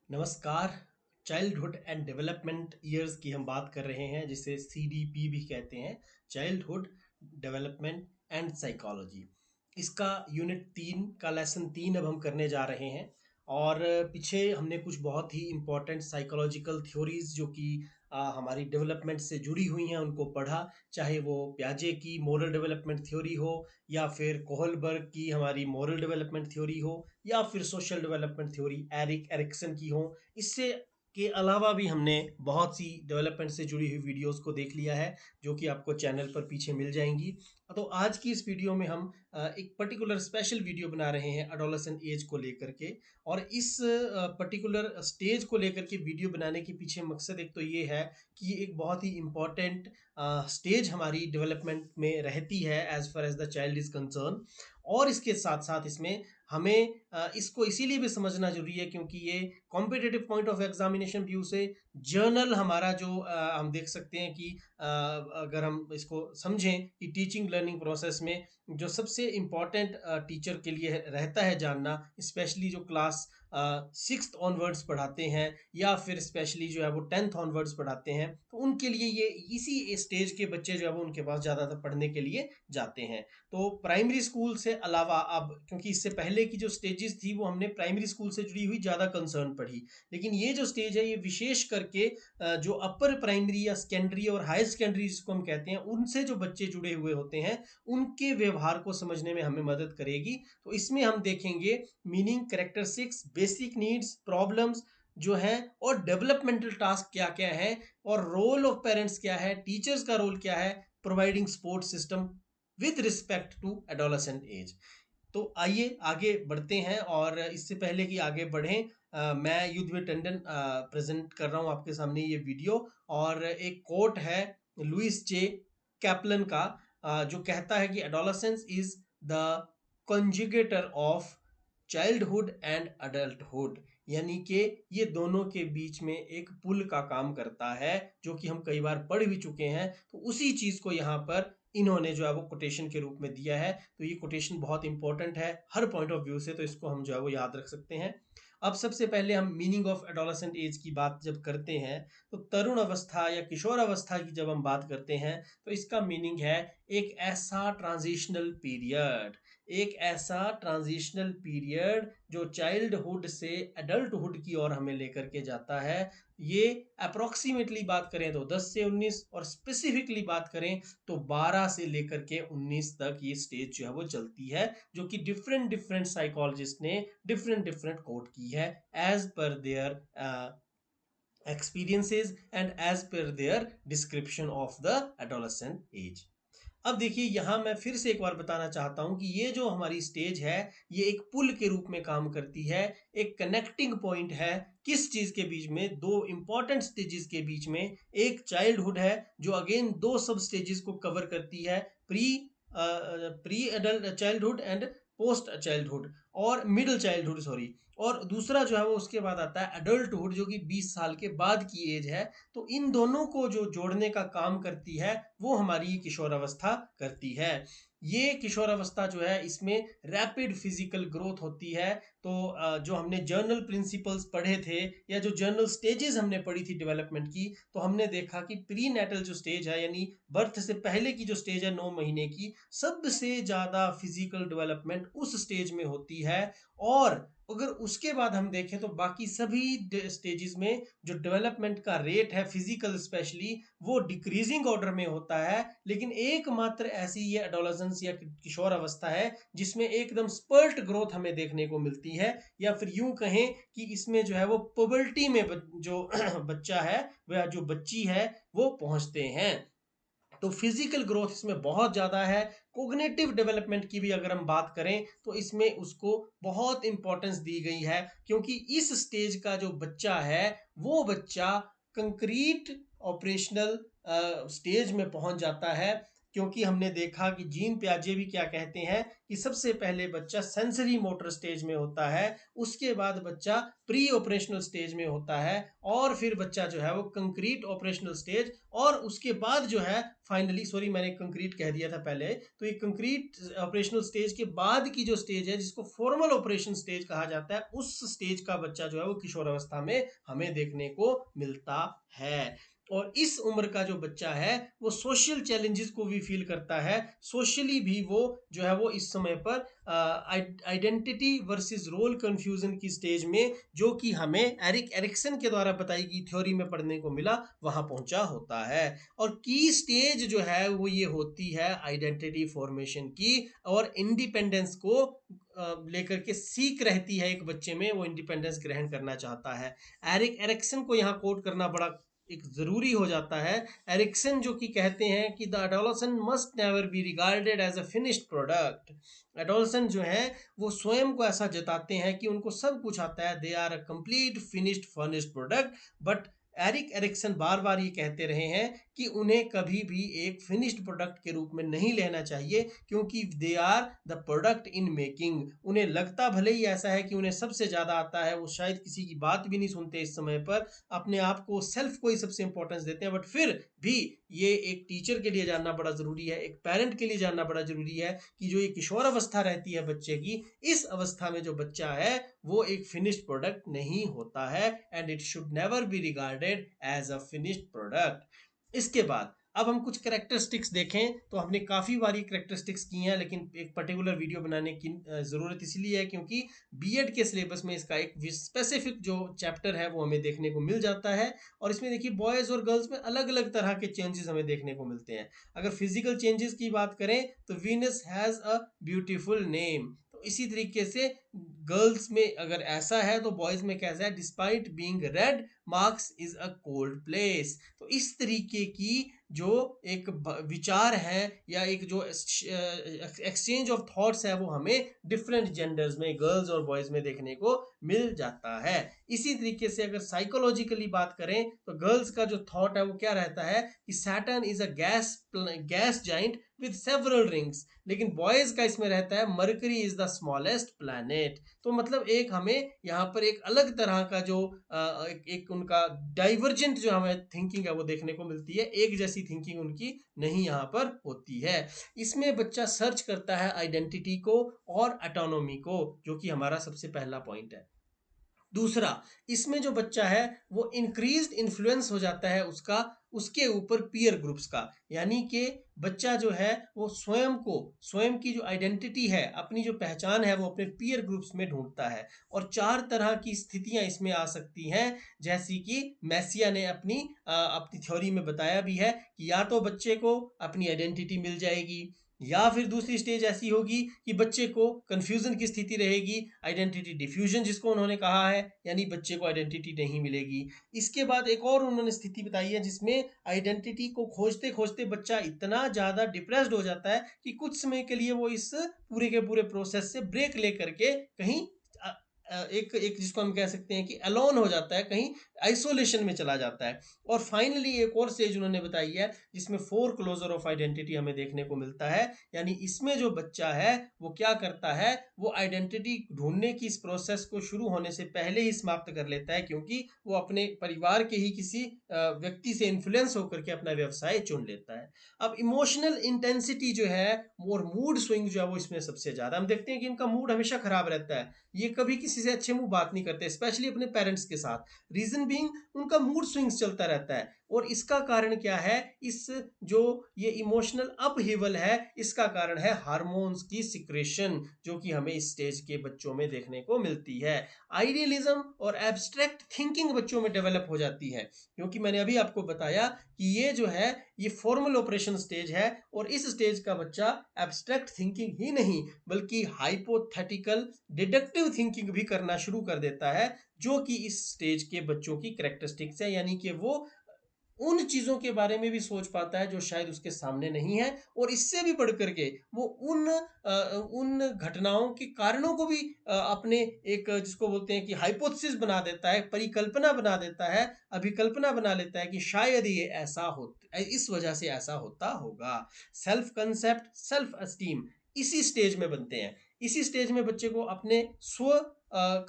नमस्कार। Childhood and development years की हम बात कर रहे हैं, जिसे सीडीपी भी कहते हैं। Childhood development and psychology. इसका यूनिट 3 का लेसन 3 अब हम करने जा रहे हैं। और पीछे हमने कुछ बहुत ही इम्पोर्टेंट साइकोलॉजिकल थ्योरीज जो कि हमारी डेवलपमेंट से जुड़ी हुई हैं उनको पढ़ा। चाहे वो प्याजे की मोरल डेवलपमेंट थ्योरी हो, या फिर कोहलबर्ग की हमारी मोरल डेवलपमेंट थ्योरी हो, या फिर social development theory Erik Erikson की हो। इससे के अलावा भी हमने बहुत सी डेवलपमेंट से जुड़ी हुई वीडियोस को देख लिया है, जो कि आपको चैनल पर पीछे मिल जाएंगी। तो आज की इस वीडियो में हम एक पर्टिकुलर स्पेशल वीडियो बना रहे हैं एडोलेसेंट एज को लेकर के। और इस पर्टिकुलर स्टेज को लेकर के वीडियो बनाने के पीछे मकसद एक तो ये है कि ये एक बहुत ही इम्पॉर्टेंट स्टेज हमारी डेवलपमेंट में रहती है as far as the child is concern. और इसके साथ साथ इसमें हमें इसको इसीलिए भी समझना जरूरी है क्योंकि ये competitive point of examination view से जर्नल हमारा जो हम देख सकते हैं कि अगर हम इसको समझें कि टीचिंग लर्निंग प्रोसेस में जो सबसे इम्पॉर्टेंट टीचर के लिए रहता है जानना, स्पेशली जो क्लास 6th ऑनवर्ड्स पढ़ाते हैं, या फिर स्पेशली जो है वो 10th ऑनवर्ड्स पढ़ाते हैं, तो उनके लिए ये इसी स्टेज के बच्चे जो है वो उनके पास ज़्यादातर पढ़ने के लिए जाते हैं। तो प्राइमरी स्कूल से अलावा अब, क्योंकि इससे पहले की जो स्टेजेस थी वो हमने प्राइमरी स्कूल से जुड़ी हुई ज़्यादा कंसर्न पढ़ी, लेकिन ये जो स्टेज है ये विशेष करके जो अपर प्राइमरी या सेकेंडरी और हायर सेकेंडरी जिसको हम कहते हैं, उनसे जो बच्चे जुड़े हुए होते हैं उनके व्यवहार को समझने में हमें मदद करेगी। तो इसमें हम देखेंगे meaning, characteristics, basic needs, problems जो है, और डेवलपमेंटल टास्क क्या क्या है, और रोल ऑफ पेरेंट्स क्या है, टीचर्स का रोल क्या है, providing support system with respect to adolescent age. तो आइए आगे बढ़ते हैं। और इससे पहले कि आगे बढ़ें, मैं युद्धवीर टंडन प्रेजेंट कर रहा हूं आपके सामने ये वीडियो। और एक कोट है लुइस जे कैप्लन का, जो कहता है कि adolescence is the conjugator of childhood and adulthood. यानी कि ये दोनों के बीच में एक पुल का काम करता है, जो कि हम कई बार पढ़ भी चुके हैं। तो उसी चीज को यहाँ पर इन्होंने जो है वो कोटेशन के रूप में दिया है। तो ये कोटेशन बहुत इंपॉर्टेंट है हर पॉइंट ऑफ व्यू से, तो इसको हम जो है वो याद रख सकते हैं। अब सबसे पहले हम मीनिंग ऑफ एडोलेसेंट एज की बात जब करते हैं, तो तरुण अवस्था या किशोर अवस्था की जब हम बात करते हैं, तो इसका मीनिंग है एक ऐसा ट्रांजिशनल पीरियड, एक ऐसा ट्रांजिशनल पीरियड जो चाइल्डहुड से एडल्टहुड की ओर हमें लेकर के जाता है। ये अप्रोक्सीमेटली बात करें तो 10 से 19, और स्पेसिफिकली बात करें तो 12 से लेकर के 19 तक ये स्टेज जो है वो चलती है, जो कि डिफरेंट डिफरेंट साइकोलॉजिस्ट ने डिफरेंट डिफरेंट कोट की है as per their experiences and as per their description of the adolescent age। अब देखिए, यहाँ मैं फिर से एक बार बताना चाहता हूँ कि ये जो हमारी स्टेज है ये एक पुल के रूप में काम करती है, एक कनेक्टिंग पॉइंट है। किस चीज के बीच में? दो इंपॉर्टेंट स्टेजेस के बीच में। एक चाइल्डहुड है जो अगेन दो सब स्टेजेस को कवर करती है, pre pre adult childhood and post childhood, और मिडिल चाइल्डहुड सॉरी। और दूसरा जो है वो उसके बाद आता है एडल्टहुड, जो कि 20 साल के बाद की एज है। तो इन दोनों को जो जोड़ने का काम करती है वो हमारी ये किशोर अवस्था करती है। ये किशोर अवस्था जो है इसमें रैपिड फिजिकल ग्रोथ होती है। तो जो हमने जर्नल प्रिंसिपल्स पढ़े थे, या जो जर्नल स्टेजेस हमने पढ़ी थी डेवलपमेंट की, तो हमने देखा कि प्री नेटल जो स्टेज है, यानी बर्थ से पहले की जो स्टेज है 9 महीने की, सबसे ज्यादा फिजिकल डेवलपमेंट उस स्टेज में होती है। और अगर उसके बाद हम देखें तो बाकी सभी स्टेजेस में जो डेवलपमेंट का रेट है फिजिकल स्पेशली, वो डिक्रीजिंग ऑर्डर में होता है। लेकिन एकमात्र ऐसी ये एडोलेसेंस या किशोर अवस्था है जिसमें एकदम स्पर्ट ग्रोथ हमें देखने को मिलती है, या फिर यूं कहें कि इसमें जो है वो पुबर्टी में जो बच्चा है वह जो बच्ची है वो पहुंचते हैं। तो फिजिकल ग्रोथ इसमें बहुत ज़्यादा है। कोग्निटिव डेवलपमेंट की भी अगर हम बात करें तो इसमें उसको बहुत इंपॉर्टेंस दी गई है, क्योंकि इस स्टेज का जो बच्चा है वो बच्चा कंक्रीट ऑपरेशनल स्टेज में पहुंच जाता है। क्योंकि हमने देखा कि जीन पियाजे भी क्या कहते हैं कि सबसे पहले बच्चा सेंसरी मोटर स्टेज में होता है, उसके बाद बच्चा प्री ऑपरेशनल स्टेज में होता है, और फिर बच्चा जो है वो कंक्रीट ऑपरेशनल स्टेज, और उसके बाद जो है फाइनली, सॉरी मैंने कंक्रीट कह दिया था पहले, तो ये कंक्रीट ऑपरेशनल स्टेज के बाद की जो स्टेज है जिसको फॉर्मल ऑपरेशन स्टेज कहा जाता है, उस स्टेज का बच्चा जो है वो किशोर अवस्था में हमें देखने को मिलता है। और इस उम्र का जो बच्चा है वो सोशल चैलेंजेस को भी फील करता है, सोशली भी वो जो है वो इस समय पर आइडेंटिटी वर्सेस रोल कंफ्यूजन की स्टेज में, जो कि हमें एरिक एरिक्सन के द्वारा बताई गई थ्योरी में पढ़ने को मिला, वहां पहुंचा होता है। और की स्टेज जो है वो ये होती है आइडेंटिटी फॉर्मेशन की, और इंडिपेंडेंस को लेकर के सीख रहती है एक बच्चे में, वो इंडिपेंडेंस ग्रहण करना चाहता है। एरिक एरिक्सन को यहाँ कोट करना बड़ा एक जरूरी हो जाता है। एरिक्सन जो कि कहते हैं कि the adolescent must never be regarded as a finished product. Adolescent जो है वो स्वयं को ऐसा जताते हैं कि उनको सब कुछ आता है, they are a complete finished furnished product, but Eric Erikson बार बार ये कहते रहे हैं कि उन्हें कभी भी एक फिनिश्ड प्रोडक्ट के रूप में नहीं लेना चाहिए, क्योंकि they are the product in making. उन्हें लगता भले ही ऐसा है कि उन्हें सबसे ज्यादा आता है, वो शायद किसी की बात भी नहीं सुनते इस समय पर, अपने आप को सेल्फ को ही सबसे इंपॉर्टेंस देते हैं, बट फिर भी ये एक टीचर के लिए जानना बड़ा जरूरी है, एक पेरेंट के लिए जानना बड़ा जरूरी है कि जो ये किशोर अवस्था रहती है बच्चे की, इस अवस्था में जो बच्चा है वो एक फिनिश्ड प्रोडक्ट नहीं होता है, and it should never be regarded as a finished product. इसके बाद अब हम कुछ करेक्टरिस्टिक्स देखें, तो हमने काफ़ी बारी करेक्टरिस्टिक्स की हैं, लेकिन एक पर्टिकुलर वीडियो बनाने की ज़रूरत इसलिए है क्योंकि बीएड के सिलेबस में इसका एक स्पेसिफिक जो चैप्टर है वो हमें देखने को मिल जाता है। और इसमें देखिए बॉयज़ और गर्ल्स में अलग अलग तरह के चेंजेस हमें देखने को मिलते हैं। अगर फिजिकल चेंजेस की बात करें तो Venus has a beautiful name, तो इसी तरीके से गर्ल्स में अगर ऐसा है तो बॉयज में कैसा है, despite being red marks is a cold place. तो इस तरीके की जो एक विचार है या एक जो एक्सचेंज ऑफ थॉट्स है वो हमें डिफरेंट जेंडर्स में, गर्ल्स और बॉयज में देखने को मिल जाता है। इसी तरीके से अगर साइकोलॉजिकली बात करें तो गर्ल्स का जो थॉट है वो क्या रहता है कि Saturn is a gas giant with several rings, लेकिन बॉयज का इसमें रहता है mercury is the smallest planet. तो मतलब एक हमें यहाँ पर एक अलग तरह का जो एक उनका डाइवर्जेंट जो हमें थिंकिंग है वो देखने को मिलती है, एक जैसी थिंकिंग उनकी नहीं यहाँ पर होती है। इसमें बच्चा सर्च करता है आइडेंटिटी को और ऑटोनॉमी को, जो कि हमारा सबसे पहला पॉइंट है। दूसरा, इसमें जो बच्चा है वो इंक्रीज्ड इन्फ्लुएंस हो जाता है उसका उसके ऊपर पीयर ग्रुप्स का, यानी कि बच्चा जो है वो स्वयं को, स्वयं की जो आइडेंटिटी है, अपनी जो पहचान है वो अपने पीयर ग्रुप्स में ढूंढता है। और चार तरह की स्थितियां इसमें आ सकती हैं, जैसी कि मैसिया ने अपनी थ्योरी में बताया भी है कि या तो बच्चे को अपनी आइडेंटिटी मिल जाएगी, या फिर दूसरी स्टेज ऐसी होगी कि बच्चे को कंफ्यूजन की स्थिति रहेगी, आइडेंटिटी डिफ्यूजन जिसको उन्होंने कहा है, यानी बच्चे को आइडेंटिटी नहीं मिलेगी। इसके बाद एक और उन्होंने स्थिति बताई है जिसमें आइडेंटिटी को खोजते खोजते बच्चा इतना ज़्यादा डिप्रेस्ड हो जाता है कि कुछ समय के लिए वो इस पूरे के पूरे प्रोसेस से ब्रेक ले करके कहीं एक एक जिसको हम कह सकते हैं कि अलोन हो जाता है, कहीं आइसोलेशन में चला जाता है। और फाइनली एक और स्टेज उन्होंने बताई है जिसमें फोर क्लोजर ऑफ आइडेंटिटी हमें देखने को मिलता है, यानी इसमें जो बच्चा है वो क्या करता है, वो आइडेंटिटी ढूंढने की इस प्रोसेस को शुरू होने से पहले ही समाप्त कर लेता है, क्योंकि वो अपने परिवार के ही किसी व्यक्ति से इन्फ्लुएंस होकर के अपना व्यवसाय चुन लेता है। अब इमोशनल इंटेंसिटी जो है और मूड स्विंग जो है वो इसमें सबसे ज्यादा हम देखते हैं कि इनका मूड हमेशा खराब रहता है, ये कभी किसी से अच्छे मुंह बात नहीं करते, स्पेशली अपने पेरेंट्स के साथ। रीजन बीइंग उनका मूड स्विंग्स चलता रहता है। और इसका कारण क्या है, इस जो ये इमोशनल अपहीवल है इसका कारण है हार्मोन्स की सिक्रेशन, जो कि हमें इस स्टेज के बच्चों में देखने को मिलती है। आइडियलिज्म और एब्स्ट्रैक्ट थिंकिंग बच्चों में डेवलप हो जाती है, क्योंकि मैंने अभी आपको बताया कि ये जो है ये फॉर्मल ऑपरेशन स्टेज है, और इस स्टेज का बच्चा एब्स्ट्रैक्ट थिंकिंग ही नहीं बल्कि हाइपोथेटिकल डिडक्टिव थिंकिंग भी करना शुरू कर देता है, जो कि इस स्टेज के बच्चों की कैरेक्टरिस्टिक्स है, यानी कि वो उन चीज़ों के बारे में भी सोच पाता है जो शायद उसके सामने नहीं है, और इससे भी बढ़ कर के वो उन घटनाओं के कारणों को भी अपने एक जिसको बोलते हैं कि हाइपोथेसिस बना देता है, परिकल्पना बना देता है, अभिकल्पना बना लेता है कि शायद ये ऐसा हो, इस वजह से ऐसा होता होगा। सेल्फ कंसेप्ट, सेल्फ एस्टीम इसी स्टेज में बनते हैं। इसी स्टेज में बच्चे को अपने स्व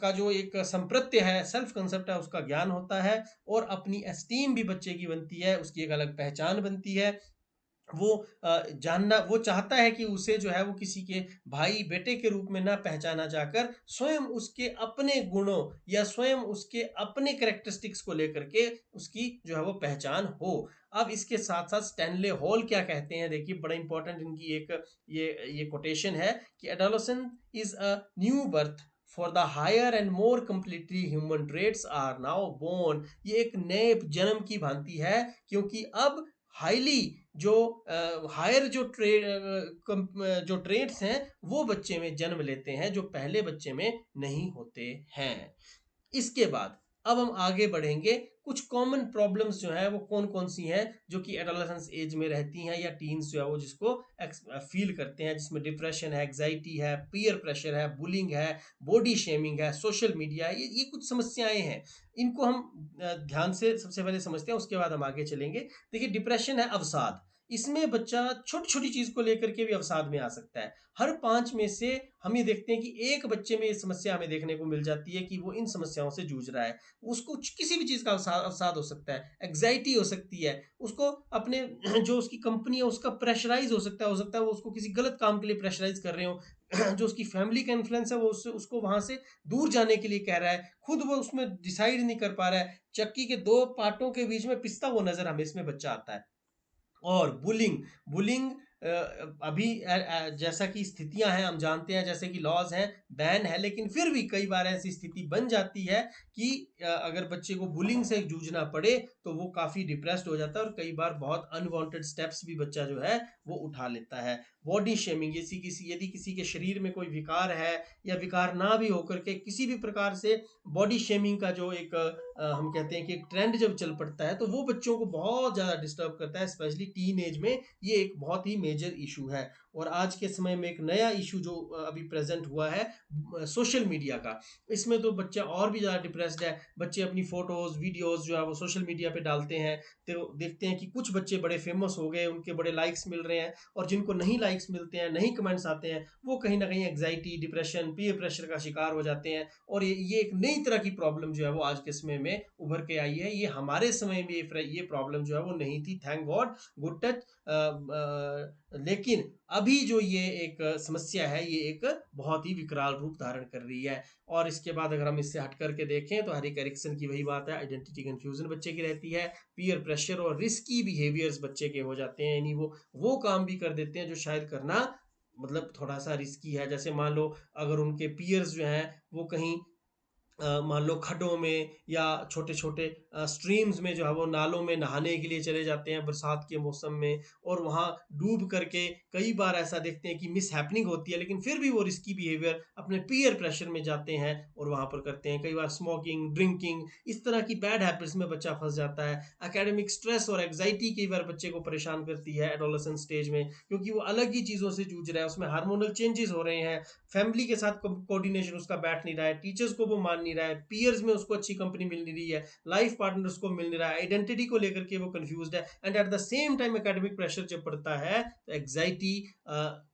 का जो एक संप्रत्य है, सेल्फ कंसेप्ट है, उसका ज्ञान होता है, और अपनी एस्टीम भी बच्चे की बनती है, उसकी एक अलग पहचान बनती है। वो जानना वो चाहता है कि उसे जो है वो किसी के भाई बेटे के रूप में ना पहचाना जाकर स्वयं उसके अपने गुणों या स्वयं उसके अपने कैरेक्टरिस्टिक्स को लेकर के उसकी जो है वो पहचान हो। अब इसके साथ साथ स्टैनले हॉल क्या कहते हैं, देखिए बड़ा इंपॉर्टेंट इनकी एक ये कोटेशन है कि adolescence is a new birth for the higher and more completely human traits are now born. ये एक नए जन्म की भांति है, क्योंकि अब हाईली जो हायर जो ट्रेड्स हैं वो बच्चे में जन्म लेते हैं, जो पहले बच्चे में नहीं होते हैं। इसके बाद अब हम आगे बढ़ेंगे, कुछ कॉमन प्रॉब्लम्स जो है वो कौन कौन सी हैं जो कि एडोलेसेंस एज में रहती हैं, या टीन्स जो है वो जिसको फील करते हैं, जिसमें डिप्रेशन है, एग्जाइटी है, पीयर प्रेशर है, बुलिंग है, बॉडी शेमिंग है, सोशल मीडिया है, ये कुछ समस्याएं हैं। इनको हम ध्यान से सबसे पहले समझते हैं, उसके बाद हम आगे चलेंगे। देखिए डिप्रेशन है अवसाद, इसमें बच्चा छोटी छोटी चीज को लेकर के भी अवसाद में आ सकता है। हर 5 में से हम ये देखते हैं कि एक बच्चे में ये समस्या हमें देखने को मिल जाती है कि वो इन समस्याओं से जूझ रहा है। उसको किसी भी चीज़ का अवसाद हो सकता है, एंग्जायटी हो सकती है, उसको अपने जो उसकी कंपनी है उसका प्रेशराइज़ हो सकता है वो उसको किसी गलत काम के लिए प्रेशराइज़ कर रहे हों। जो उसकी फैमिली का इन्फ्लुएंस है वो उसको वहाँ से दूर जाने के लिए कह रहा है, खुद वो उसमें डिसाइड नहीं कर पा रहा है। चक्की के 2 पार्टों के बीच में पिसता हुआ नज़र हमें इसमें बच्चा आता है। और बुलिंग बुलिंग अभी जैसा कि स्थितियां हैं हम जानते हैं, जैसे कि लॉज हैं, बैन है, लेकिन फिर भी कई बार ऐसी स्थिति बन जाती है कि अगर बच्चे को बुलिंग से जूझना पड़े तो वो काफ़ी डिप्रेस्ड हो जाता है, और कई बार बहुत अनवांटेड स्टेप्स भी बच्चा जो है वो उठा लेता है। बॉडी शेमिंग, यदि किसी के शरीर में कोई विकार है या विकार ना भी होकर के किसी भी प्रकार से बॉडी शेमिंग का जो एक हम कहते हैं कि एक ट्रेंड जब चल पड़ता है तो वो बच्चों को बहुत ज़्यादा डिस्टर्ब करता है, स्पेशली टीन एज में ये एक बहुत ही मेजर इशू है। और आज के समय में एक नया इशू जो अभी प्रेजेंट हुआ है सोशल मीडिया का, इसमें तो बच्चा और भी ज़्यादा डिप्रेस्ड है। बच्चे अपनी फोटोज़ वीडियोज़ जो है वो सोशल मीडिया पे डालते हैं, तो देखते हैं कि कुछ बच्चे बड़े फेमस हो गए, उनके बड़े लाइक्स मिल रहे हैं, और जिनको नहीं लाइक्स मिलते हैं, नहीं कमेंट्स आते हैं, वो कहीं ना कहीं एग्जाइटी, डिप्रेशन, पीयर प्रेशर का शिकार हो जाते हैं। और ये एक नई तरह की प्रॉब्लम जो है वो आज के समय में उभर के आई है। ये हमारे समय में ये प्रॉब्लम जो है वो नहीं थी, थैंक गॉड, गुड टच। लेकिन अभी जो ये एक समस्या है ये एक बहुत ही विकराल रूप धारण कर रही है। और इसके बाद अगर हम इससे हट करके देखें तो हरिक एरिक्सन की वही बात है, आइडेंटिटी कंफ्यूजन बच्चे की रहती है, पीयर प्रेशर और रिस्की बिहेवियर्स बच्चे के हो जाते हैं, यानी वो काम भी कर देते हैं जो शायद करना मतलब थोड़ा सा रिस्की है। जैसे मान लो अगर उनके पीयर्स जो हैं वो कहीं मान लो खड्डों में या छोटे छोटे स्ट्रीम्स में जो है वो नालों में नहाने के लिए चले जाते हैं बरसात के मौसम में, और वहाँ डूब करके कई बार ऐसा देखते हैं कि मिस हैपनिंग होती है, लेकिन फिर भी वो रिस्की बिहेवियर अपने पीयर प्रेशर में जाते हैं और वहाँ पर करते हैं। कई बार स्मोकिंग, ड्रिंकिंग, इस तरह की बैड हैबिट्स में बच्चा फंस जाता है। एकेडमिक स्ट्रेस और एग्जाइटी कई बार बच्चे को परेशान करती है एडोलेसेंस स्टेज में, क्योंकि वो अलग ही चीज़ों से जूझ रहा है, उसमें हार्मोनल चेंजेस हो रहे हैं, फैमिली के साथ कोऑर्डिनेशन उसका बैठ नहीं रहा है, टीचर्स को वो मान नहीं रहा है, पीयर्स में उसको अच्छी कंपनी मिल नहीं रही है, लाइफ पार्टनर उसको मिल नहीं रहा है, आइडेंटिटी को लेकर के वो कंफ्यूज्ड है, and at the same time academic pressure जब पड़ता है तो एग्जाइटी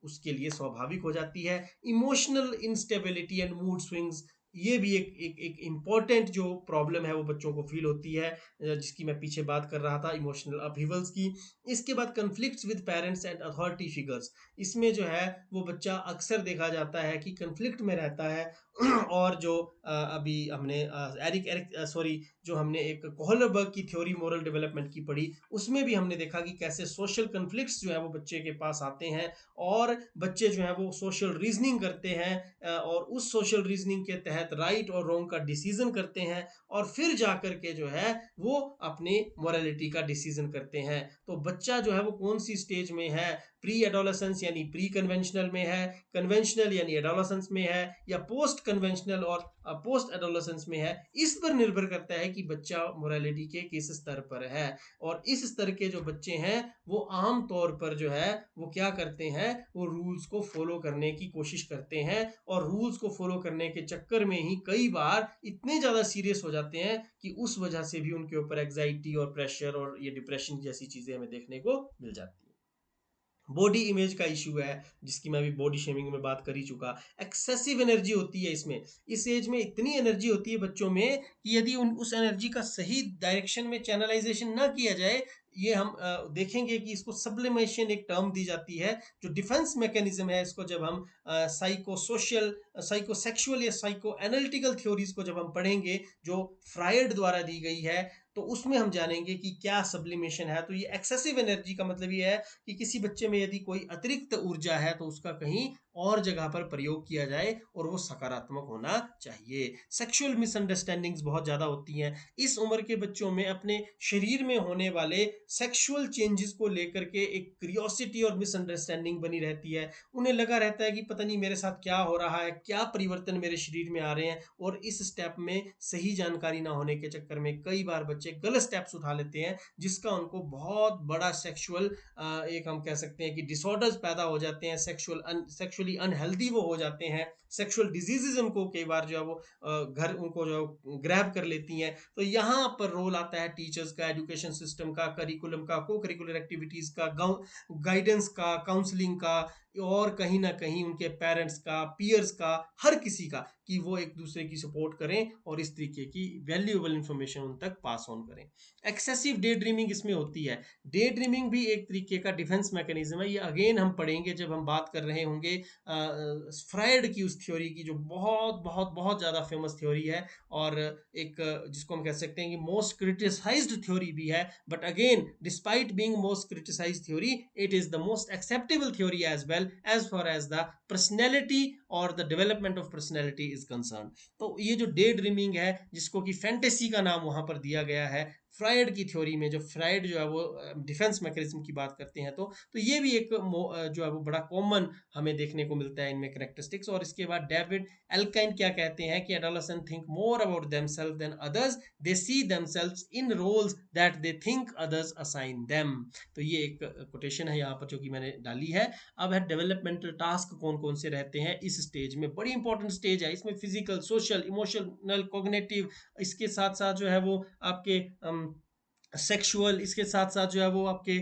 उसके लिए स्वाभाविक हो जाती है। Emotional instability and mood swings, ये भी एक इम्पॉर्टेंट जो प्रॉब्लम है वो बच्चों को फील होती है, जिसकी मैं पीछे बात कर रहा था, इमोशनल अपहीवल्स की। इसके बाद conflicts with parents and authority figures, इसमें जो है वो बच्चा अक्सर देखा जाता है कि कन्फ्लिक्ट में रहता है। और जो अभी हमने एरिक एरिक सॉरी जो हमने एक कोहलरबर्ग की थ्योरी मोरल डेवलपमेंट की पढ़ी, उसमें भी हमने देखा कि कैसे सोशल कन्फ्लिक्ट्स जो है वो बच्चे के पास आते हैं, और बच्चे जो है वो सोशल रीजनिंग करते हैं, और उस सोशल रीजनिंग के तहत राइट और रॉन्ग का डिसीजन करते हैं, और फिर जा कर के जो है वो अपने मोरालिटी का डिसीजन करते हैं। तो बच्चा जो है वो कौन सी स्टेज में है, प्री एडोलेसेंस यानी प्री कन्वेंशनल में है, कन्वेंशनल यानी एडोलेसेंस में है, या पोस्ट कन्वेंशनल और पोस्ट एडोलेसेंस में है, इस पर निर्भर करता है कि बच्चा मोरालिटी के किस स्तर पर है। और इस स्तर के जो बच्चे हैं वो आम तौर पर जो है वो क्या करते हैं, वो रूल्स को फॉलो करने की कोशिश करते हैं, और रूल्स को फॉलो करने के चक्कर में ही कई बार इतने ज़्यादा सीरियस हो जाते हैं कि उस वजह से भी उनके ऊपर एग्जाइटी और प्रेशर और ये डिप्रेशन जैसी चीज़ें हमें देखने को मिल जाती हैं। बॉडी इमेज का इशू है, जिसकी मैं अभी बॉडी शेमिंग में बात कर ही चुका। एक्सेसिव एनर्जी होती है इसमें, इस एज में इतनी एनर्जी होती है बच्चों में कि यदि उस एनर्जी का सही डायरेक्शन में चैनलाइजेशन ना किया जाए, ये हम देखेंगे कि इसको सब्लिमेशन एक टर्म दी जाती है, जो डिफेंस मैकेनिज्म है। इसको जब हम साइको सोशल, साइको सेक्सुअल या साइको एनालिटिकल थ्योरीज को जब हम पढ़ेंगे, जो फ्रायड द्वारा दी गई है, तो उसमें हम जानेंगे कि क्या सब्लिमेशन है। तो ये एक्सेसिव एनर्जी का मतलब ये है कि किसी बच्चे में यदि कोई अतिरिक्त ऊर्जा है तो उसका कहीं और जगह पर प्रयोग किया जाए, और वो सकारात्मक होना चाहिए। सेक्सुअल मिसअंडरस्टैंडिंग्स बहुत ज़्यादा होती हैं इस उम्र के बच्चों में। अपने शरीर में होने वाले सेक्सुअल चेंजेस को लेकर के एक क्यूरियोसिटी और मिसअंडरस्टैंडिंग बनी रहती है। उन्हें लगा रहता है कि पता नहीं मेरे साथ क्या हो रहा है, क्या परिवर्तन मेरे शरीर में आ रहे हैं, और इस स्टेप में सही जानकारी ना होने के चक्कर में कई बार बच्चे गलत स्टेप्स उठा लेते हैं, जिसका उनको बहुत बड़ा सेक्सुअल एक हम कह सकते हैं कि डिसऑर्डर्स पैदा हो जाते हैं, सेक्सुअली अनहेल्दी वो हो जाते हैं, सेक्सुअल डिजीजेज उनको कई बार जो है वो घर उनको जो ग्रैब कर लेती हैं। तो यहाँ पर रोल आता है टीचर्स का, एजुकेशन सिस्टम का, करिकुलम का, को करिकुलर एक्टिविटीज का, गाइडेंस का, काउंसलिंग का, और कहीं ना कहीं उनके पेरेंट्स का, पीयर्स का, हर किसी का, कि वो एक दूसरे की सपोर्ट करें और इस तरीके की वैल्यूएबल इंफॉर्मेशन उन तक पास ऑन करें। एक्सेसिव डे ड्रीमिंग इसमें होती है। डे ड्रीमिंग भी एक तरीके का डिफेंस मैकेनिज्म है। ये अगेन हम पढ़ेंगे जब हम बात कर रहे होंगे फ्रायड की उस थ्योरी की, जो बहुत बहुत बहुत ज़्यादा फेमस थ्योरी है, और एक जिसको हम कह सकते हैं कि मोस्ट क्रिटिसाइज्ड थ्योरी भी है। But again, despite being most criticised theory, it is the most acceptable theory as well as far as the personality और the development of personality is concern. तो ये जो डे ड्रीमिंग है, जिसको कि fantasy का नाम वहां पर दिया गया है, फ्रायड की थ्योरी में, जो फ्रायड जो है वो डिफेंस मैकेनिज्म की बात करते हैं, तो ये भी एक जो है वो बड़ा कॉमन हमें देखने को मिलता है इनमें करेक्टरिस्टिक्स। और इसके बाद डेविड एल्काइन क्या कहते हैं कि adolescent think more about themselves than others, they see themselves in roles that they think others assign them. तो ये एक कोटेशन है यहाँ पर जो कि मैंने डाली है। अब है डेवलपमेंटल टास्क कौन कौन से रहते हैं इस स्टेज में। बड़ी इंपॉर्टेंट स्टेज है, इसमें फिजिकल, सोशल, इमोशनल, कॉग्निटिव, इसके साथ साथ जो है वो आपके सेक्सुअल, इसके साथ साथ जो है वो आपके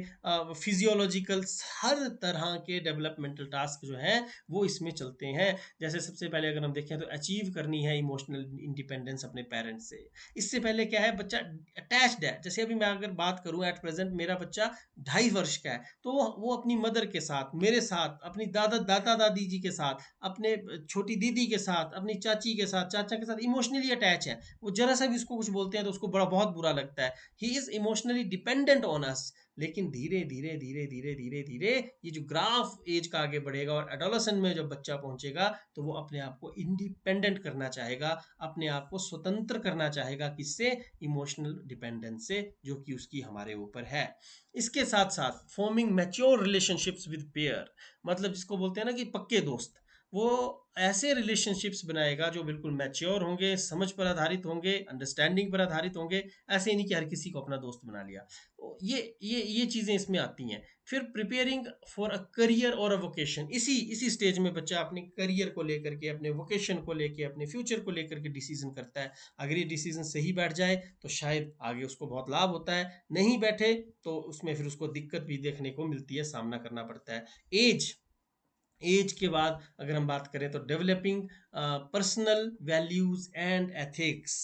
फिजियोलॉजिकल, हर तरह के डेवलपमेंटल टास्क जो हैं वो इसमें चलते हैं। जैसे सबसे पहले अगर हम देखें तो अचीव करनी है इमोशनल इंडिपेंडेंस अपने पेरेंट्स से। इससे पहले क्या है, बच्चा अटैच्ड है। जैसे अभी मैं अगर बात करूं, एट प्रेजेंट मेरा बच्चा 2.5 वर्ष का है, तो वो अपनी मदर के साथ, मेरे साथ, अपनी दादा दादी जी के साथ, अपने छोटी दीदी के साथ, अपनी चाची के साथ, चाचा के साथ इमोशनली अटैच है। वो जरा सा भी उसको कुछ बोलते हैं तो उसको बहुत बुरा लगता है। He is emotionally dependent on us. लेकिन धीरे धीरे धीरे धीरे धीरे धीरे ये जो ग्राफ एज का आगे बढ़ेगा और एडोलेसेंट में जब बच्चा पहुंचेगा, तो वो अपने आप को इंडिपेंडेंट करना चाहेगा, अपने आप को स्वतंत्र करना चाहेगा। किससे? इमोशनल डिपेंडेंस से, जो कि उसकी हमारे ऊपर है। इसके साथ साथ forming mature relationships with pair, मतलब जिसको बोलते हैं ना कि पक्के दोस्त, वो ऐसे रिलेशनशिप्स बनाएगा जो बिल्कुल मैच्योर होंगे, समझ पर आधारित होंगे, अंडरस्टैंडिंग पर आधारित होंगे। ऐसे ही नहीं कि हर किसी को अपना दोस्त बना लिया। तो ये चीज़ें इसमें आती हैं। फिर प्रिपेयरिंग फॉर अ करियर और अ वोकेशन, इसी स्टेज में बच्चा अपने करियर को लेकर के, अपने वोकेशन को लेकर, अपने फ्यूचर को लेकर के डिसीजन करता है। अगर ये डिसीजन सही बैठ जाए तो शायद आगे उसको बहुत लाभ होता है, नहीं बैठे तो उसमें फिर उसको दिक्कत भी देखने को मिलती है, सामना करना पड़ता है। एज के बाद अगर हम बात करें तो developing personal values and ethics.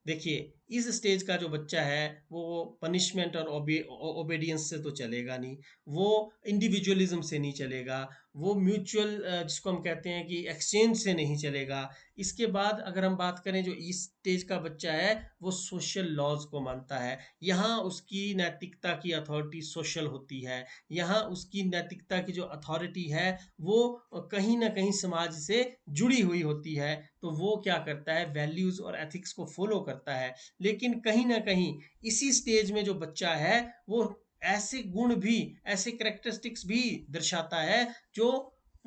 देखिए, इस स्टेज का जो बच्चा है वो पनिशमेंट और ओबेडियंस से तो चलेगा नहीं, वो इंडिविजुअलिज्म से नहीं चलेगा, वो म्यूचुअल जिसको हम कहते हैं कि एक्सचेंज से नहीं चलेगा। इसके बाद अगर हम बात करें, जो इस स्टेज का बच्चा है वो सोशल लॉज को मानता है। यहाँ उसकी नैतिकता की अथॉरिटी सोशल होती है। यहाँ उसकी नैतिकता की जो अथॉरिटी है वो कहीं ना कहीं समाज से जुड़ी हुई होती है। तो वो क्या करता है, वैल्यूज और एथिक्स को फॉलो करता है। लेकिन कहीं ना कहीं इसी स्टेज में जो बच्चा है वो ऐसे गुण भी, ऐसे करेक्टरिस्टिक्स भी दर्शाता है जो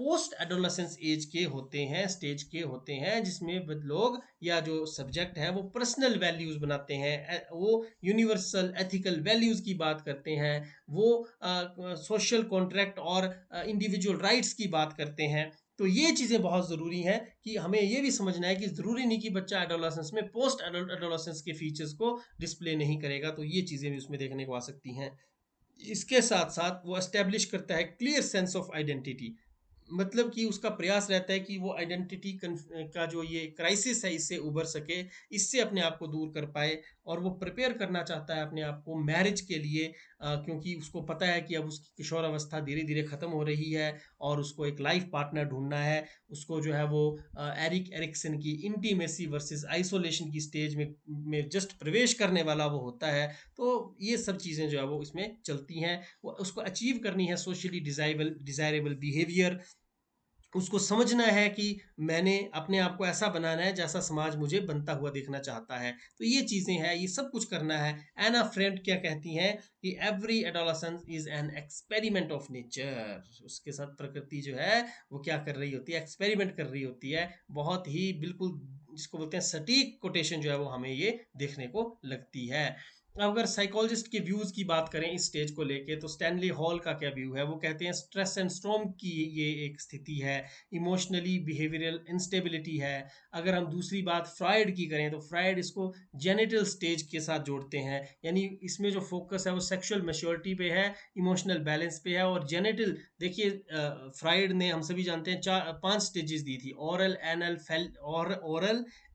पोस्ट एडोलेसेंस एज के होते हैं, स्टेज के होते हैं, जिसमें लोग या जो सब्जेक्ट है वो पर्सनल वैल्यूज बनाते हैं, वो यूनिवर्सल एथिकल वैल्यूज की बात करते हैं, वो सोशल कॉन्ट्रैक्ट और इंडिविजुअल राइट्स की बात करते हैं। तो ये चीज़ें बहुत ज़रूरी हैं कि हमें ये भी समझना है कि ज़रूरी नहीं कि बच्चा एडोलेसेंस में पोस्ट एडोलेसेंस के फीचर्स को डिस्प्ले नहीं करेगा, तो ये चीज़ें भी उसमें देखने को आ सकती हैं। इसके साथ साथ वो एस्टेब्लिश करता है क्लियर सेंस ऑफ आइडेंटिटी, मतलब कि उसका प्रयास रहता है कि वो आइडेंटिटी का जो ये क्राइसिस है इससे उबर सके, इससे अपने आप को दूर कर पाए, और वो प्रिपेयर करना चाहता है अपने आप को मैरिज के लिए, क्योंकि उसको पता है कि अब उसकी किशोरावस्था धीरे धीरे ख़त्म हो रही है और उसको एक लाइफ पार्टनर ढूंढना है। उसको जो है वो एरिक एरिक्सन की इंटीमेसी वर्सेस आइसोलेशन की स्टेज में जस्ट प्रवेश करने वाला वो होता है। तो ये सब चीज़ें जो है वो इसमें चलती हैं। वो उसको अचीव करनी है सोशली डिज़ायरेबल बिहेवियर, उसको समझना है कि मैंने अपने आप को ऐसा बनाना है जैसा समाज मुझे बनता हुआ देखना चाहता है। तो ये चीज़ें हैं, ये सब कुछ करना है। एना फ्रेंड क्या कहती हैं कि every adolescence is an experiment of nature. उसके साथ प्रकृति जो है वो क्या कर रही होती है, एक्सपेरिमेंट कर रही होती है। बहुत ही बिल्कुल जिसको बोलते हैं सटीक कोटेशन जो है वो हमें ये देखने को लगती है। अगर साइकोलॉजिस्ट के व्यूज की बात करें इस स्टेज को लेके, तो स्टैनली हॉल का क्या व्यू है, वो कहते हैं स्ट्रेस एंड स्ट्रॉम की ये एक स्थिति है, इमोशनली बिहेवियरल इंस्टेबिलिटी है। अगर हम दूसरी बात फ्राइड की करें, तो फ्राइड इसको जेनिटल स्टेज के साथ जोड़ते हैं, यानी इसमें जो फोकस है वो सेक्सुअल मैच्योरिटी पे है, इमोशनल बैलेंस पे है और जेनिटल। देखिए फ्राइड ने, हम सभी जानते हैं, 5 स्टेजेस दी थी, ओरल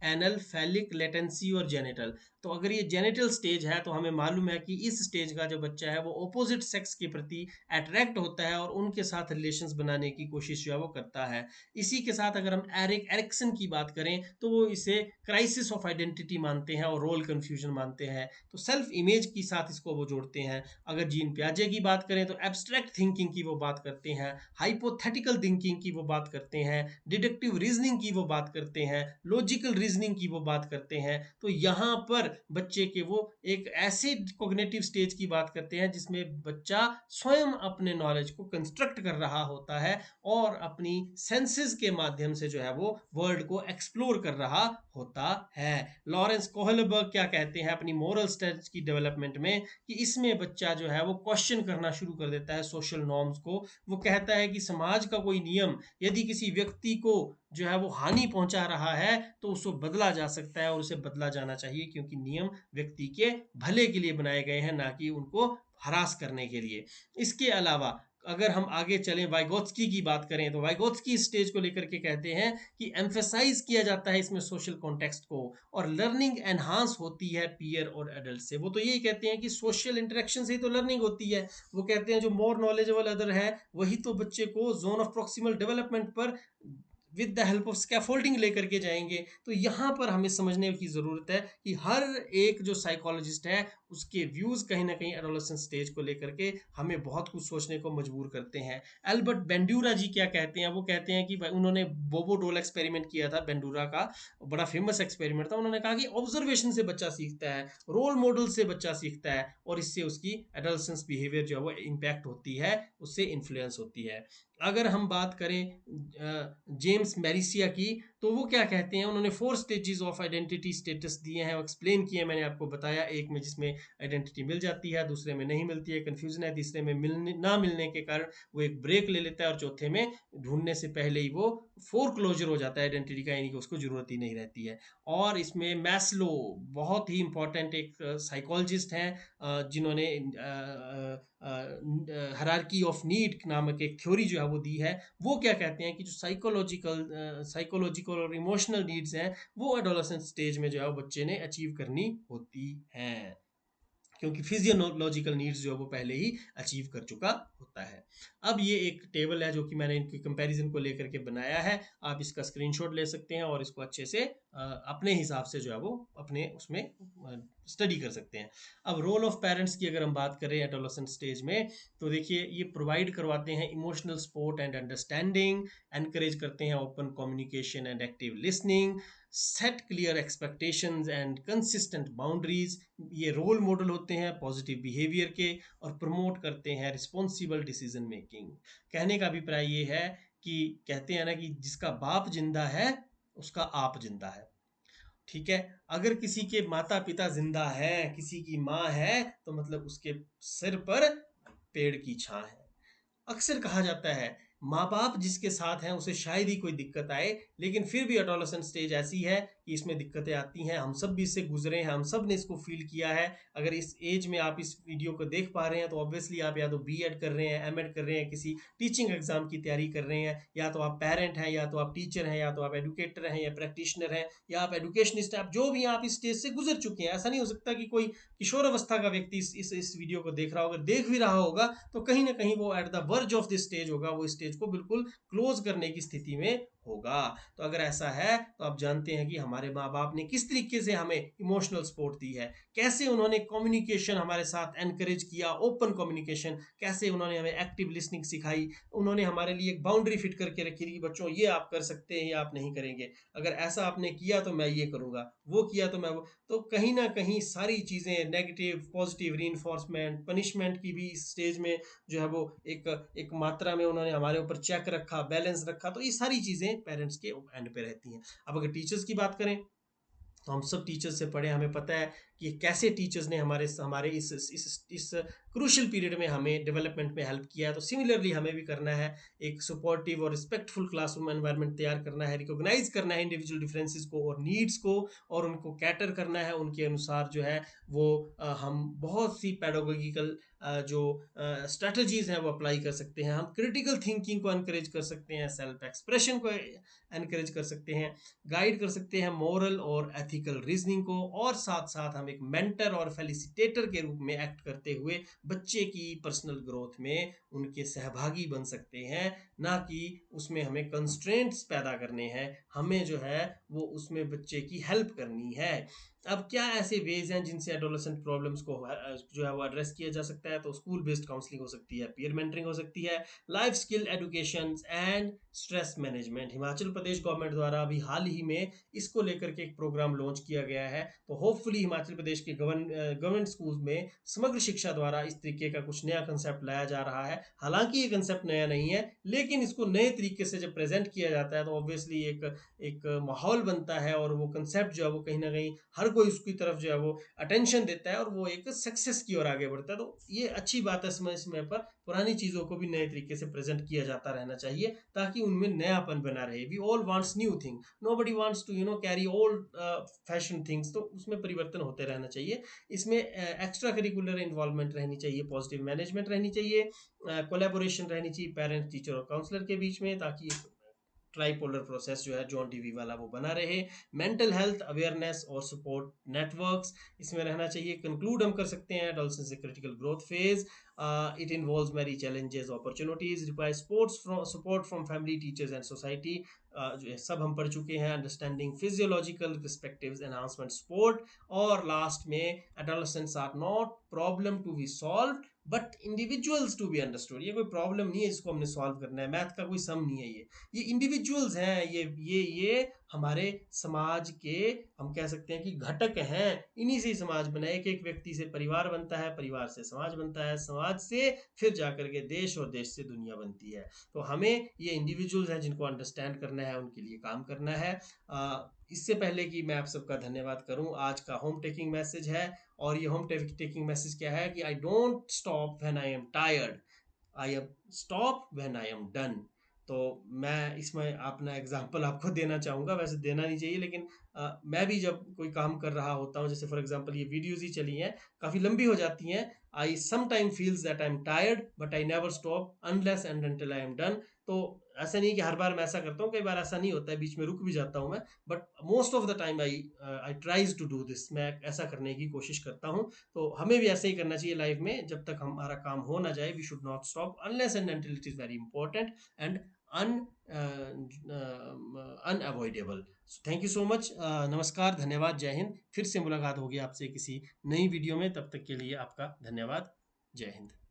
एनल फैलिक लेटेंसी और जेनिटल। तो अगर ये जेनिटल स्टेज है तो हमें मालूम है कि इस स्टेज का जो बच्चा है वो ऑपोजिट सेक्स के प्रति अट्रैक्ट होता है और उनके साथ रिलेशंस बनाने की कोशिश जो है वो करता है। इसी के साथ अगर हम एरिक एरिक्सन की बात करें तो वो इसे क्राइसिस ऑफ आइडेंटिटी मानते हैं और रोल कंफ्यूजन मानते हैं, तो सेल्फ इमेज के साथ इसको वो जोड़ते हैं। अगर जीन प्याजे की बात करें तो एब्स्ट्रैक्ट थिंकिंग की वो बात करते हैं, हाइपोथेटिकल थिंकिंग की वो बात करते हैं, डिडक्टिव रीजनिंग की वो बात करते हैं, लॉजिकल रीजनिंग की वो बात करते हैं। तो यहाँ पर बच्चे के वो एक ऐसे कॉग्निटिव स्टेज की बात करते हैं जिसमें बच्चा स्वयं अपने नॉलेज को कंस्ट्रक्ट कर रहा होता है और अपनी सेंसेस के माध्यम से जो है वो वर्ल्ड को एक्सप्लोर कर रहा होता है। लॉरेंस कोहलबर्ग क्या कहते हैं अपनी मोरल स्टेज की डेवलपमेंट में, कि इसमें बच्चा जो है वो क्वेश्चन करना शुरू कर देता है सोशल नॉर्म्स को। वो कहता है कि समाज का कोई नियम यदि किसी व्यक्ति को जो है वो हानि पहुंचा रहा है तो उसको बदला जा सकता है और उसे बदला जाना चाहिए, क्योंकि नियम व्यक्ति के भले के लिए बनाए गए हैं, ना कि उनको हरास करने के लिए। इसके अलावा अगर हम आगे चलें, वाइगोत्स्की की बात करें, तो वाइगोत्स्की इस स्टेज को लेकर के कहते हैं कि एम्फेसाइज किया जाता है इसमें सोशल कॉन्टेक्स्ट को, और लर्निंग एनहांस होती है पीयर और एडल्ट से। वो तो यही कहते हैं कि सोशल इंटरेक्शन से ही तो लर्निंग होती है। वो कहते हैं जो मोर नॉलेजेबल अदर है वही तो बच्चे को जोन ऑफ प्रॉक्सिमल डेवलपमेंट पर with the help of scaffolding लेकर के जाएंगे। तो यहाँ पर हमें समझने की ज़रूरत है कि हर एक जो साइकोलॉजिस्ट है उसके व्यूज़ कहीं ना कहीं एडोलेसेंस स्टेज को लेकर के हमें बहुत कुछ सोचने को मजबूर करते हैं। एल्बर्ट बेंडूरा जी क्या कहते हैं, वो कहते हैं कि उन्होंने बोबो डोल एक्सपेरिमेंट किया था, बेंडूरा का बड़ा फेमस एक्सपेरिमेंट था। उन्होंने कहा कि ऑब्जर्वेशन से बच्चा सीखता है, रोल मॉडल से बच्चा सीखता है, और इससे उसकी एडोलेसेंस बिहेवियर जो है वो इम्पैक्ट होती है, उससे इन्फ्लुएंस होती है। अगर हम बात करें जेम्स मैरिसिया की, तो वो क्या कहते हैं, उन्होंने 4 स्टेजेस ऑफ आइडेंटिटी स्टेटस दिए हैं, एक्सप्लेन किए, मैंने आपको बताया। एक में जिसमें आइडेंटिटी मिल जाती है, दूसरे में नहीं मिलती है, कन्फ्यूजन है, तीसरे में मिलने ना मिलने के कारण वो एक ब्रेक ले लेता है, और चौथे में ढूंढने से पहले ही वो फोर क्लोजर हो जाता है आइडेंटिटी का, यानी कि उसको जरूरत ही नहीं रहती है। और इसमें मैस्लो बहुत ही इंपॉर्टेंट एक साइकोलॉजिस्ट हैं जिन्होंने हायरार्की ऑफ नीड नामक एक थ्योरी जो है वो दी है। वो क्या कहते हैं कि जो साइकोलॉजिकल और इमोशनल नीड्स हैं वो एडोलेसेंट स्टेज में जो है वो बच्चे ने अचीव करनी होती हैं, क्योंकि फिजियोलॉजिकल नीड्स जो है वो पहले ही अचीव कर चुका होता है। अब ये एक टेबल है जो कि मैंने इनकी कंपैरिजन को लेकर के बनाया है, आप इसका स्क्रीनशॉट ले सकते हैं और इसको अच्छे से अपने हिसाब से जो है वो अपने उसमें स्टडी कर सकते हैं। अब रोल ऑफ पेरेंट्स की अगर हम बात करें एडोलेसेंट स्टेज में, तो देखिए ये प्रोवाइड करवाते हैं emotional support and understanding, encourage करते हैं open communication and active listening, set clear expectations and consistent boundaries. ये रोल मॉडल होते हैं पॉजिटिव बिहेवियर के, और प्रमोट करते हैं रिस्पॉन्सिबल डिसीजन मेकिंग। कहने का अभिप्राय ये है कि कहते हैं ना कि जिसका बाप जिंदा है उसका आप जिंदा है। ठीक है, अगर किसी के माता पिता जिंदा हैं, किसी की माँ है, तो मतलब उसके सिर पर पेड़ की छां है। अक्सर कहा जाता है माँ बाप जिसके साथ हैं उसे शायद ही कोई दिक्कत आए, लेकिन फिर भी एडोलसेंट स्टेज ऐसी है कि इसमें दिक्कतें आती हैं। हम सब भी इससे गुजरे हैं, हम सब ने इसको फील किया है। अगर इस एज में आप इस वीडियो को देख पा रहे हैं तो ऑब्वियसली आप या तो बीएड कर रहे हैं, एमएड कर रहे हैं, किसी टीचिंग एग्जाम की तैयारी कर रहे हैं, या तो आप पेरेंट हैं, या तो आप टीचर हैं, या तो आप एडुकेटर हैं या प्रैक्टिशनर हैं, या आप एडुकेशनिस्ट हैं। आप जो भी हैं, आप इस स्टेज से गुजर चुके हैं। ऐसा नहीं हो सकता कि कोई किशोर अवस्था का व्यक्ति इस वीडियो को देख रहा होगा, देख भी रहा होगा तो कहीं ना कहीं वो at the verge of this stage होगा, वो स्टेज को बिल्कुल क्लोज करने की स्थिति में होगा। तो अगर ऐसा है तो आप जानते हैं कि हमारे माँ बाप ने किस तरीके से हमें इमोशनल सपोर्ट दी है, कैसे उन्होंने कम्युनिकेशन हमारे साथ एनकरेज किया, ओपन कम्युनिकेशन, कैसे उन्होंने हमें एक्टिव लिसनिंग सिखाई, उन्होंने हमारे लिए एक बाउंड्री फिट करके रखी थी कि बच्चों ये आप कर सकते हैं, ये आप नहीं करेंगे, अगर ऐसा आपने किया तो मैं ये करूंगा, वो किया तो मैं वो। तो कहीं ना कहीं सारी चीज़ें नेगेटिव पॉजिटिव रीइंफोर्समेंट पनिशमेंट की भी इस स्टेज में जो है वो एक एक मात्रा में उन्होंने हमारे ऊपर चेक रखा, बैलेंस रखा। तो ये सारी चीज़ें पेरेंट्स के एंड पे रहती हैं। अब अगर टीचर्स की बात करें तो हम सब टीचर्स से पढ़े, हमें पता है कि कैसे टीचर्स ने हमारे हमारे इस क्रूशल पीरियड में हमें डेवलपमेंट में हेल्प किया है। तो सिमिलरली हमें भी करना है, एक सपोर्टिव और रिस्पेक्टफुल क्लासरूम एनवायरनमेंट तैयार करना है, रिकॉग्नाइज करना है इंडिविजुअल डिफरेंसेस को और नीड्स को, और उनको कैटर करना है उनके अनुसार जो है वो हम बहुत सी पेडागोगिकल जो स्ट्रेटजीज हैं वो अप्लाई कर सकते हैं। हम क्रिटिकल थिंकिंग को एनकरेज कर सकते हैं, सेल्फ एक्सप्रेशन को एनकरेज कर सकते हैं, गाइड कर सकते हैं मॉरल और एथिकल रीजनिंग को, और साथ साथ हम एक मेंटर और फेलिसिटेटर के रूप में एक्ट करते हुए बच्चे की पर्सनल ग्रोथ में उनके सहभागी बन सकते हैं। ना कि उसमें हमें कंस्ट्रेंट्स पैदा करने हैं, हमें जो है वो उसमें बच्चे की हेल्प करनी है। अब क्या ऐसे वेज हैं जिनसे एडोलेसेंट प्रॉब्लम्स को जो है वो एड्रेस किया जा सकता है? तो स्कूल बेस्ड काउंसलिंग हो सकती है, पीयर मेंटरिंग हो सकती है, life skill education and stress management. Himachal Pradesh government द्वारा अभी हाल ही में इसको लेकर के एक प्रोग्राम लॉन्च किया गया है। तो होपफुली हिमाचल प्रदेश के गवर्नमेंट स्कूल में समग्र शिक्षा द्वारा इस तरीके का कुछ नया कंसेप्ट लाया जा रहा है। हालांकि ये कंसेप्ट नया नहीं है, लेकिन इसको नए तरीके से जब प्रेजेंट किया जाता है तो ऑब्वियसली एक माहौल बनता है, और वो कंसेप्ट जो है वो कहीं ना कहीं हर कोई उसकी तरफ जो है वो अटेंशन देता है, और वो एक सक्सेस की ओर आगे बढ़ता है। तो ये अच्छी बात है, समय समय पर पुरानी चीज़ों को भी नए तरीके से प्रेजेंट किया जाता रहना चाहिए, ताकि उनमें नयापन बना रहे। We all wants new thing, nobody wants to carry old fashion things. तो उसमें परिवर्तन होते रहना चाहिए। इसमें एक्स्ट्रा करिकुलर इन्वॉल्वमेंट रहनी चाहिए, पॉजिटिव मैनेजमेंट रहनी चाहिए, कोलैबोरेशन रहनी चाहिए पेरेंट्स टीचर और काउंसलर के बीच में, ताकि ट्राइपोलर प्रोसेस जो है जॉन टीवी वाला वो बना रहे। मेंटल हेल्थ अवेयरनेस और सपोर्ट नेटवर्क्स इसमें रहना चाहिए। कंक्लूड हम कर सकते हैं, एडोलेसेंस से critical growth phase, it involves many challenges opportunities, require support from family teachers and society. जो सब हम पढ़ चुके हैं, understanding physiological perspectives, enhancement support. और लास्ट में, adolescents are not problem to be solve but individuals to be understood. ये कोई प्रॉब्लम नहीं है जिसको हमने सॉल्व करना है, मैथ का कोई सम नहीं है ये इंडिविजुअल्स हैं, ये हमारे समाज के, हम कह सकते हैं कि घटक हैं। इन्हीं से समाज बना है, एक एक व्यक्ति से परिवार बनता है, परिवार से समाज बनता है, समाज से फिर जाकर के देश, और देश से दुनिया बनती है। तो हमें ये इंडिविजुअल्स हैं जिनको अंडरस्टैंड करना है, उनके लिए काम करना है। इससे पहले कि मैं आप सबका धन्यवाद करूं, आज का होम टेकिंग मैसेज है, और ये होम टेकिंग मैसेज क्या है कि I don't stop when I am tired, I am stop when I am done. तो मैं इसमें अपना एग्जांपल आपको देना चाहूँगा, वैसे देना नहीं चाहिए, लेकिन मैं भी जब कोई काम कर रहा होता हूँ, जैसे फॉर एग्जांपल ये वीडियोज़ ही चली हैं, काफ़ी लंबी हो जाती हैं। I some time feels that I am tired but I never stop unless and until I am done. तो ऐसा नहीं कि हर बार मैं ऐसा करता हूँ, कई बार ऐसा नहीं होता है, बीच में रुक भी जाता हूँ मैं, but most of the time I tries to do this, मैं ऐसा करने की कोशिश करता हूँ। तो हमें भी ऐसे ही करना चाहिए लाइफ में, जब तक हमारा काम हो ना जाए, we should not stop unless and until it is very important and unavoidable. Thank you so much, नमस्कार, धन्यवाद, जय हिंद। फिर से मुलाकात होगी आपसे किसी नई वीडियो में, तब तक के लिए आपका धन्यवाद, जय हिंद।